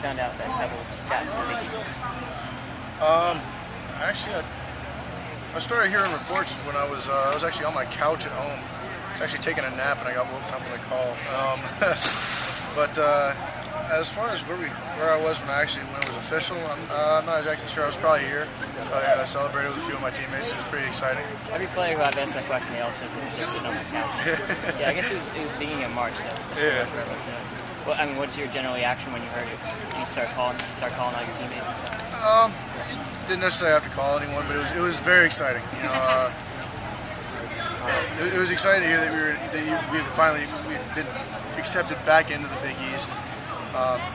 found out that Devils got to the Big East? Actually, I started hearing reports when I was actually on my couch at home. I was actually taking a nap and I got woken up with a call. But as far as where I was when it was official, I'm not exactly sure. I was probably here. I celebrated with a few of my teammates. It was pretty exciting. Every player who I've asked that question, they all said they're sitting on the couch. Yeah, I guess it was the beginning of March. Yeah. Well, I mean, what's your general reaction when you heard it? You start calling out your teammates and stuff. Didn't necessarily have to call anyone, but it was very exciting. You know, it was exciting to hear that we've been accepted back into the Big East.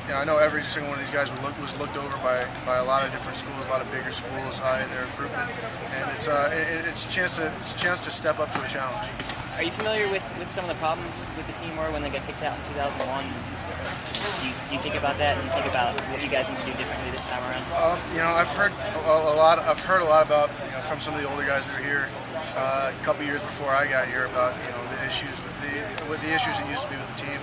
You know, I know every single one of these guys was looked over by a lot of different schools, a lot of bigger schools in their grouping, and it's a chance to step up to a challenge. Are you familiar with some of the problems with the team were when they got kicked out in 2001? Do you think about that and think about what you guys need to do differently this time around? You know, I've heard a lot about from some of the older guys that are here a couple years before I got here about the issues with the issues that used to be with the team.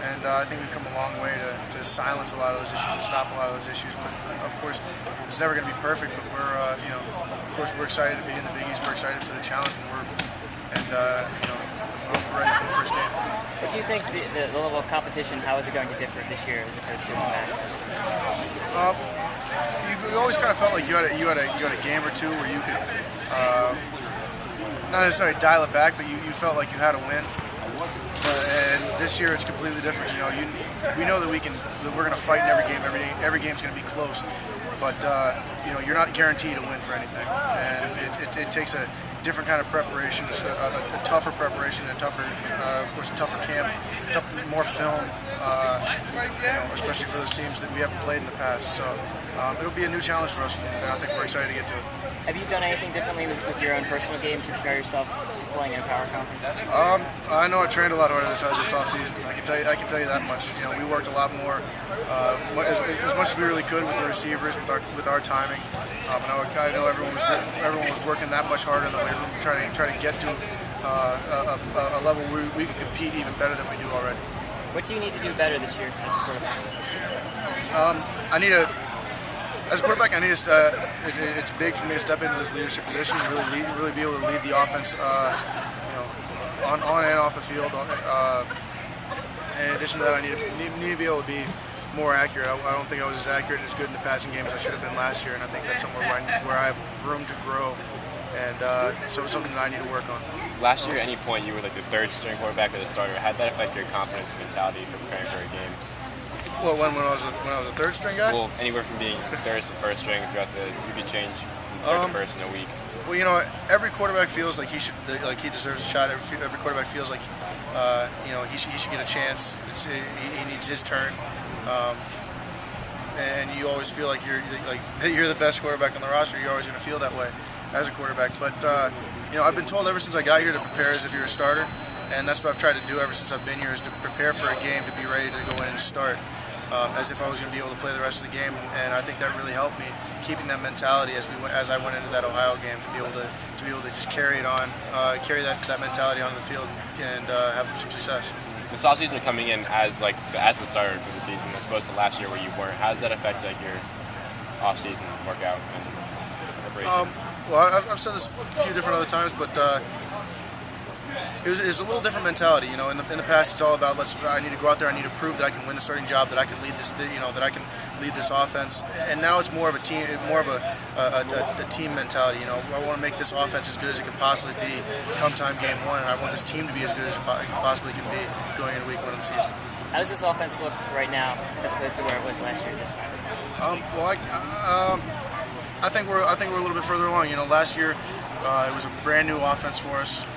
And I think we've come a long way to silence a lot of those issues, to stop a lot of those issues. But of course, it's never going to be perfect. But of course, we're excited to be in the Big East. We're excited for the challenge, and we're ready for the first game. What do you think the level of competition? How is it going to differ this year as opposed to in the back? You always kind of felt like you had a game or two where you could not necessarily dial it back, but you felt like you had a win. And this year it's completely different. We know that we're going to fight in every game. Every game's going to be close, but you're not guaranteed to win for anything. And it takes a different kind of preparation, a tougher preparation, of course, a tougher camp, more film, especially for those teams that we haven't played in the past. So it'll be a new challenge for us, and I think we're excited to get to it. Have you done anything differently with your own personal game to prepare yourself for playing in a power conference? I know I trained a lot harder this offseason. I can tell you that much. We worked a lot more, as much as we really could with the receivers, with our timing. I know everyone was working that much harder in the weight room, trying to get to a level where we can compete even better than we do already. What do you need to do better this year as a quarterback? As a quarterback, it's big for me to step into this leadership position and really be able to lead the offense, on and off the field. In addition to that, I need to be able to be more accurate. I don't think I was as accurate and as good in the passing game as I should have been last year, and I think that's somewhere where I have room to grow, and so it's something that I need to work on. Last year, at any point, you were like the third string quarterback or the starter. How did that affect your confidence and mentality for preparing for a game? Well, when I was a third string guy? Well, anywhere from being third to first string, you could change from third to first in a week. Well, every quarterback feels like he deserves a shot. Every quarterback feels like he should get a chance. He needs his turn, and you always feel like you're the best quarterback on the roster. You're always going to feel that way as a quarterback. But I've been told ever since I got here to prepare as if you're a starter, and that's what I've tried to do ever since I've been here, is to prepare for a game, to be ready to go in and start. As if I was going to be able to play the rest of the game, and I think that really helped me, keeping that mentality as I went into that Ohio game, to be able to just carry it on, carry that mentality onto the field, and have some success. This offseason coming in as the starter for the season, as opposed to last year where you weren't. How does that affect your offseason workout and preparation? Well, I've said this a few different other times, but it was a little different mentality. In the past, it's all about I need to go out there, I need to prove that I can win the starting job, that I can lead this, that I can lead this offense. And now it's more of a team, a team mentality. I want to make this offense as good as it can possibly be come time game one, and I want this team to be as good as it possibly can be going into week 1 of the season. How does this offense look right now as opposed to where it was last year this time? I think we're a little bit further along. Last year it was a brand new offense for us.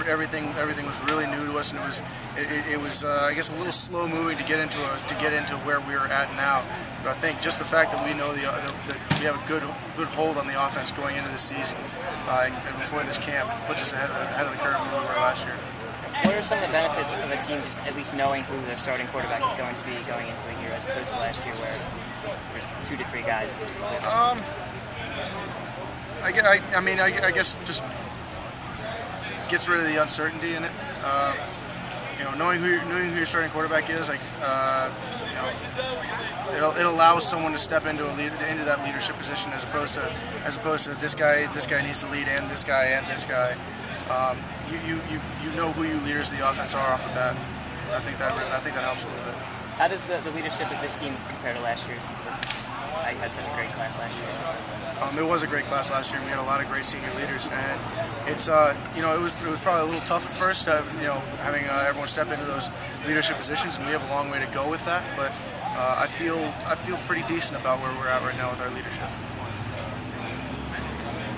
Everything was really new to us, and it was I guess a little slow moving to get into where we are at now. But I think just the fact that we know that we have a good hold on the offense going into this season and before this camp puts us ahead of the curve where we were last year. What are some of the benefits of a team just at least knowing who their starting quarterback is going to be going into a year, as opposed to last year where there's 2 to 3 guys? I guess just gets rid of the uncertainty in it. Knowing who your starting quarterback is, it allows someone to step into into that leadership position as opposed to this guy needs to lead and this guy. You know who your leaders of the offense are off the bat. I think that helps a little bit. How does the leadership of this team compare to last year's? I had such a great class last year. It was a great class last year. We had a lot of great senior leaders, and it's it was probably a little tough at first, having everyone step into those leadership positions, and we have a long way to go with that. But I feel pretty decent about where we're at right now with our leadership.